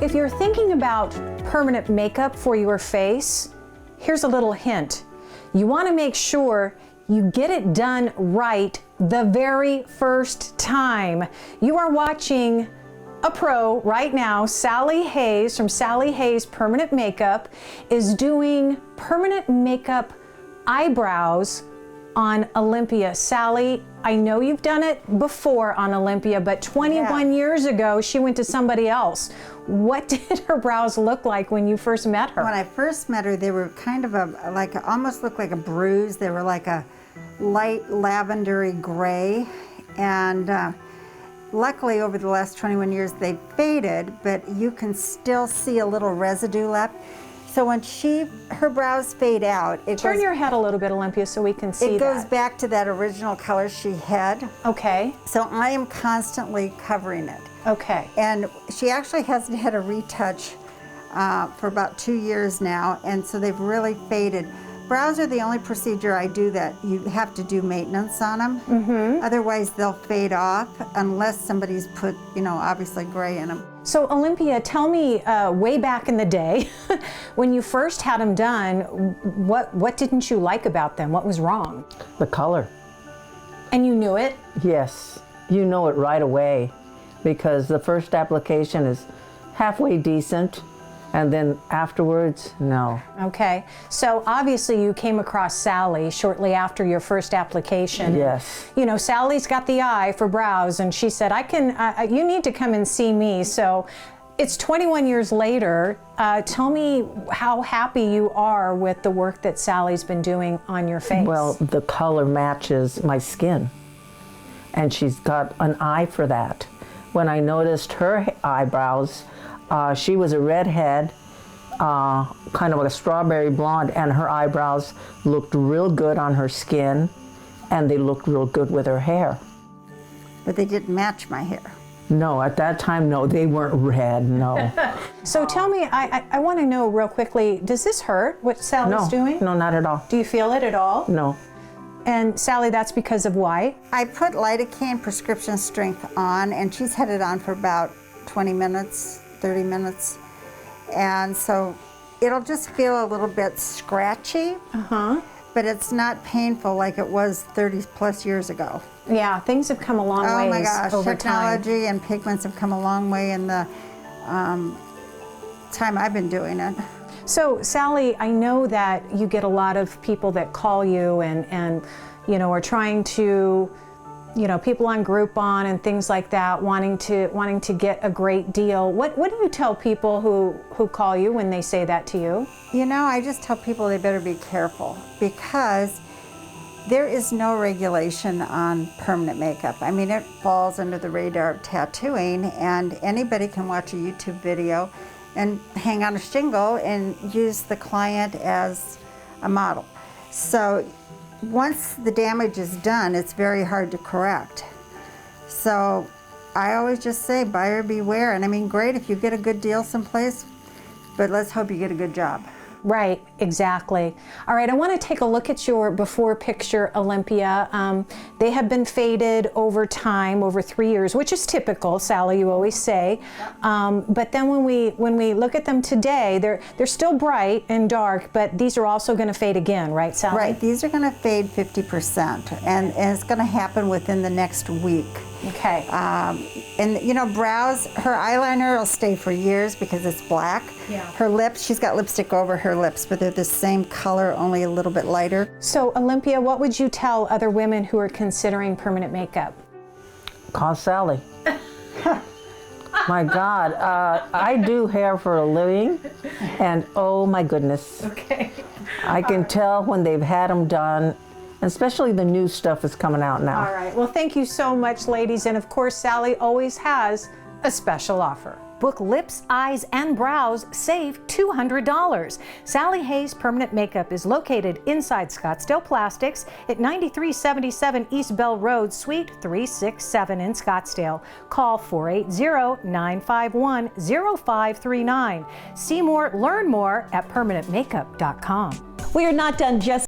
if you're thinking about permanent makeup for your face, here's a little hint. You want to make sure you get it done right the very first time. You are watching a pro right now. Sally Hayes from Sally Hayes Permanent Makeup is doing permanent makeup eyebrows on Olympia. Sally, I know you've done it before on Olympia, but 21 years ago, she went to somebody else. What did her brows look like when you first met her? When I first met her, they were kind of almost looked like a bruise. They were like a light lavendery gray. And luckily, over the last 21 years, they faded, but you can still see a little residue left. So when her brows fade out, Turn your head a little bit, Olympia, so we can see it goes back to that original color she had. Okay. So I am constantly covering it. Okay. And she actually hasn't had a retouch for about 2 years now, and so they've really faded. Brows are the only procedure I do that you have to do maintenance on them. Mm-hmm. Otherwise, they'll fade off unless somebody's put, obviously gray in them. So Olympia, tell me, way back in the day, when you first had them done, what didn't you like about them? What was wrong? The color. And you knew it? Yes, you know it right away, because the first application is halfway decent, and then afterwards, no. Okay, so obviously you came across Sally shortly after your first application. Yes. Sally's got the eye for brows, and she said, you need to come and see me. So it's 21 years later. Tell me how happy you are with the work that Sally's been doing on your face. Well, the color matches my skin, and she's got an eye for that. When I noticed her eyebrows, she was a redhead, kind of like a strawberry blonde, and her eyebrows looked real good on her skin, and they looked real good with her hair. But they didn't match my hair. No, at that time, no, they weren't red, no. So tell me, I want to know real quickly, does this hurt, what Sally's doing? No, not at all. Do you feel it at all? No. And Sally, that's because of why? I put lidocaine prescription strength on, and she's had it on for about 20 minutes, 30 minutes. And so it'll just feel a little bit scratchy, but it's not painful like it was 30 plus years ago. Yeah, things have come a long ways. Oh my gosh, over technology time. And pigments have come a long way in the time I've been doing it. So Sally, I know that you get a lot of people that call you and are trying to, people on Groupon and things like that, wanting to get a great deal. What do you tell people who call you when they say that to you? I just tell people they better be careful, because there is no regulation on permanent makeup. I mean, it falls under the radar of tattooing, and anybody can watch a YouTube video and hang on a shingle and use the client as a model. So once the damage is done, it's very hard to correct. So I always just say, buyer beware. And I mean, great if you get a good deal someplace, but let's hope you get a good job. Right, exactly. All right, I want to take a look at your before picture, Olympia. They have been faded over time, over 3 years, which is typical, Sally, you always say. But then when we look at them today, they're still bright and dark, but these are also going to fade again, right, Sally? Right, these are going to fade 50%, and it's going to happen within the next week. Okay. And brows, her eyeliner will stay for years because it's black. Yeah. Her lips, she's got lipstick over her lips, but they're the same color, only a little bit lighter. So Olympia, what would you tell other women who are considering permanent makeup? Call Sally. My God, I do hair for a living, and oh my goodness. Okay. I can tell when they've had them done, especially the new stuff is coming out now. All right, well, thank you so much, ladies, and of course, Sally always has a special offer. Book lips, eyes, and brows, save $200. Sally Hayes Permanent Makeup is located inside Scottsdale Plastics at 9377 East Bell Road, Suite 367 in Scottsdale. Call 480-951-0539. See more, learn more at permanentmakeup.com. We are not done just